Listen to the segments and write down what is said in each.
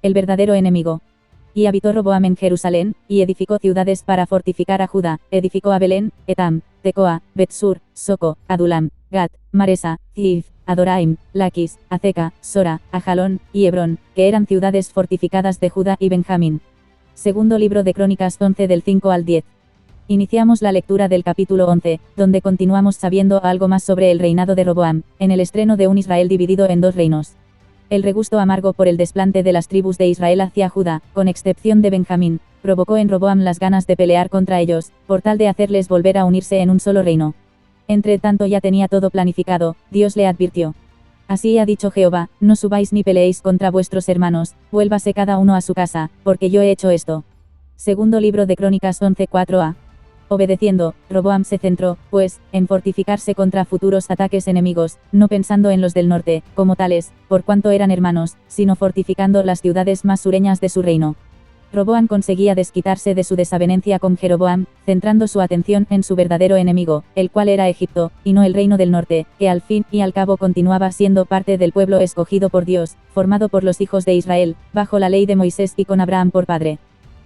el verdadero enemigo. Y habitó Roboam en Jerusalén, y edificó ciudades para fortificar a Judá, edificó a Belén, Etam, Tecoa, Betsur, Soco, Adulam, Gat, Maresa, Zif, Adoraim, Laquis, Azeca, Sora, Ajalón, y Hebrón, que eran ciudades fortificadas de Judá y Benjamín. Segundo libro de Crónicas 11 del 5 al 10. Iniciamos la lectura del capítulo 11, donde continuamos sabiendo algo más sobre el reinado de Roboam, en el estreno de un Israel dividido en dos reinos. El regusto amargo por el desplante de las tribus de Israel hacia Judá, con excepción de Benjamín, provocó en Roboam las ganas de pelear contra ellos, por tal de hacerles volver a unirse en un solo reino. Entre tanto ya tenía todo planificado, Dios le advirtió. Así ha dicho Jehová, no subáis ni peleéis contra vuestros hermanos, vuélvase cada uno a su casa, porque yo he hecho esto. Segundo libro de Crónicas 11:4a. Obedeciendo, Roboam se centró, pues, en fortificarse contra futuros ataques enemigos, no pensando en los del norte, como tales, por cuanto eran hermanos, sino fortificando las ciudades más sureñas de su reino. Roboam conseguía desquitarse de su desavenencia con Jeroboam, centrando su atención en su verdadero enemigo, el cual era Egipto, y no el reino del norte, que al fin y al cabo continuaba siendo parte del pueblo escogido por Dios, formado por los hijos de Israel, bajo la ley de Moisés y con Abraham por padre.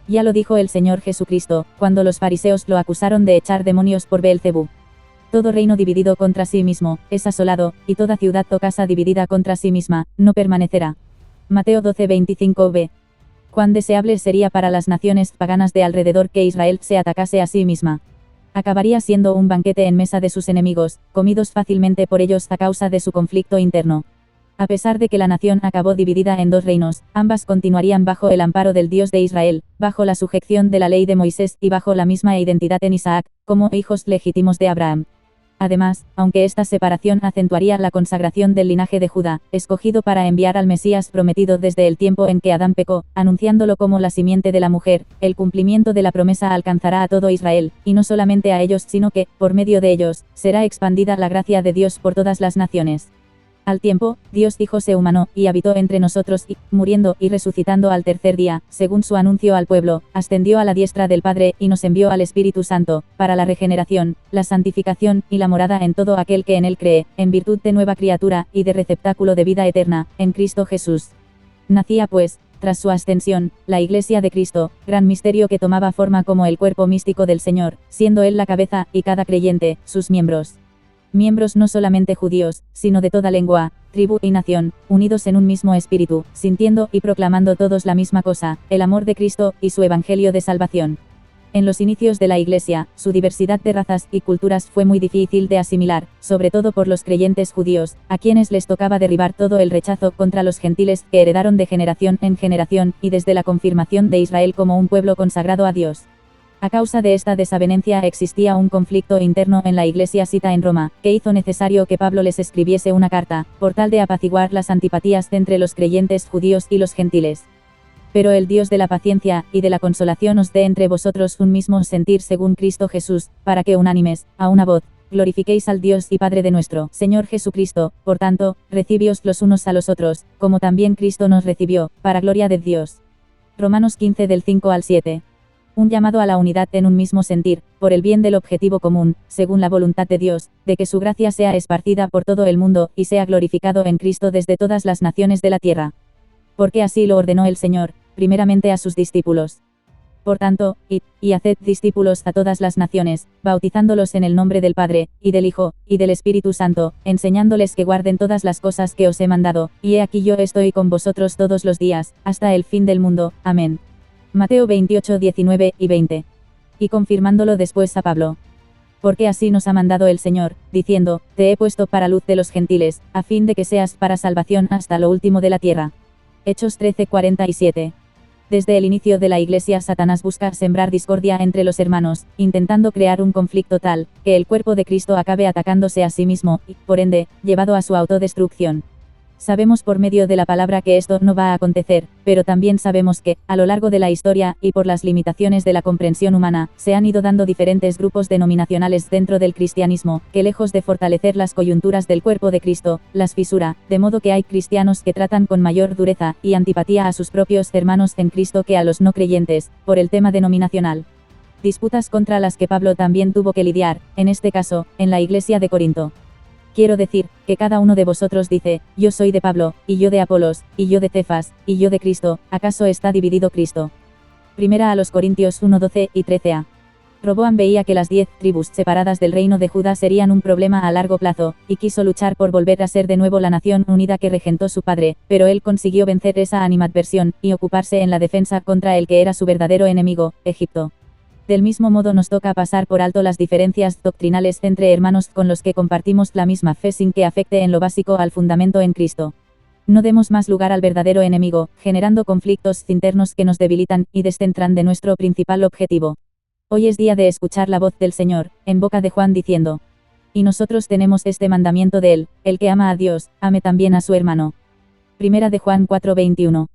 Ya lo dijo el Señor Jesucristo, cuando los fariseos lo acusaron de echar demonios por Beelzebú. Todo reino dividido contra sí mismo, es asolado, y toda ciudad o casa dividida contra sí misma, no permanecerá. Mateo 12:25b. Cuán deseable sería para las naciones paganas de alrededor que Israel se atacase a sí misma. Acabaría siendo un banquete en mesa de sus enemigos, comidos fácilmente por ellos a causa de su conflicto interno. A pesar de que la nación acabó dividida en dos reinos, ambas continuarían bajo el amparo del Dios de Israel, bajo la sujeción de la ley de Moisés y bajo la misma identidad en Isaac, como hijos legítimos de Abraham. Además, aunque esta separación acentuaría la consagración del linaje de Judá, escogido para enviar al Mesías prometido desde el tiempo en que Adán pecó, anunciándolo como la simiente de la mujer, el cumplimiento de la promesa alcanzará a todo Israel, y no solamente a ellos sino que, por medio de ellos, será expandida la gracia de Dios por todas las naciones. Al tiempo, Dios híjose humano, y habitó entre nosotros y, muriendo y resucitando al tercer día, según su anuncio al pueblo, ascendió a la diestra del Padre y nos envió al Espíritu Santo, para la regeneración, la santificación y la morada en todo aquel que en él cree, en virtud de nueva criatura y de receptáculo de vida eterna, en Cristo Jesús. Nacía pues, tras su ascensión, la Iglesia de Cristo, gran misterio que tomaba forma como el cuerpo místico del Señor, siendo él la cabeza, y cada creyente, sus miembros. Miembros no solamente judíos, sino de toda lengua, tribu y nación, unidos en un mismo espíritu, sintiendo y proclamando todos la misma cosa, el amor de Cristo y su evangelio de salvación. En los inicios de la Iglesia, su diversidad de razas y culturas fue muy difícil de asimilar, sobre todo por los creyentes judíos, a quienes les tocaba derribar todo el rechazo contra los gentiles que heredaron de generación en generación y desde la confirmación de Israel como un pueblo consagrado a Dios. A causa de esta desavenencia existía un conflicto interno en la iglesia sita en Roma, que hizo necesario que Pablo les escribiese una carta, por tal de apaciguar las antipatías entre los creyentes judíos y los gentiles. Pero el Dios de la paciencia y de la consolación os dé entre vosotros un mismo sentir según Cristo Jesús, para que unánimes, a una voz, glorifiquéis al Dios y Padre de nuestro Señor Jesucristo. Por tanto, recibíos los unos a los otros, como también Cristo nos recibió, para gloria de Dios. Romanos 15 del 5 al 7. Un llamado a la unidad en un mismo sentir, por el bien del objetivo común, según la voluntad de Dios, de que su gracia sea esparcida por todo el mundo, y sea glorificado en Cristo desde todas las naciones de la tierra. Porque así lo ordenó el Señor, primeramente a sus discípulos. Por tanto, id, y haced discípulos a todas las naciones, bautizándolos en el nombre del Padre, y del Hijo, y del Espíritu Santo, enseñándoles que guarden todas las cosas que os he mandado, y he aquí yo estoy con vosotros todos los días, hasta el fin del mundo. Amén. Mateo 28, 19 y 20. Y confirmándolo después a Pablo. Porque así nos ha mandado el Señor, diciendo, te he puesto para luz de los gentiles, a fin de que seas para salvación hasta lo último de la tierra. Hechos 13, 47. Desde el inicio de la Iglesia Satanás busca sembrar discordia entre los hermanos, intentando crear un conflicto tal, que el cuerpo de Cristo acabe atacándose a sí mismo, y, por ende, llevado a su autodestrucción. Sabemos por medio de la palabra que esto no va a acontecer, pero también sabemos que, a lo largo de la historia, y por las limitaciones de la comprensión humana, se han ido dando diferentes grupos denominacionales dentro del cristianismo, que lejos de fortalecer las coyunturas del cuerpo de Cristo, las fisura, de modo que hay cristianos que tratan con mayor dureza y antipatía a sus propios hermanos en Cristo que a los no creyentes, por el tema denominacional. Disputas contra las que Pablo también tuvo que lidiar, en este caso, en la iglesia de Corinto. Quiero decir, que cada uno de vosotros dice, yo soy de Pablo, y yo de Apolos, y yo de Cefas, y yo de Cristo, ¿acaso está dividido Cristo? Primera a los Corintios 1:12 y 13a. Roboam veía que las 10 tribus separadas del reino de Judá serían un problema a largo plazo, y quiso luchar por volver a ser de nuevo la nación unida que regentó su padre, pero él consiguió vencer esa animadversión, y ocuparse en la defensa contra el que era su verdadero enemigo, Egipto. Del mismo modo nos toca pasar por alto las diferencias doctrinales entre hermanos con los que compartimos la misma fe sin que afecte en lo básico al fundamento en Cristo. No demos más lugar al verdadero enemigo, generando conflictos internos que nos debilitan y descentran de nuestro principal objetivo. Hoy es día de escuchar la voz del Señor, en boca de Juan diciendo: y nosotros tenemos este mandamiento de él, el que ama a Dios, ame también a su hermano. Primera de Juan 4:21.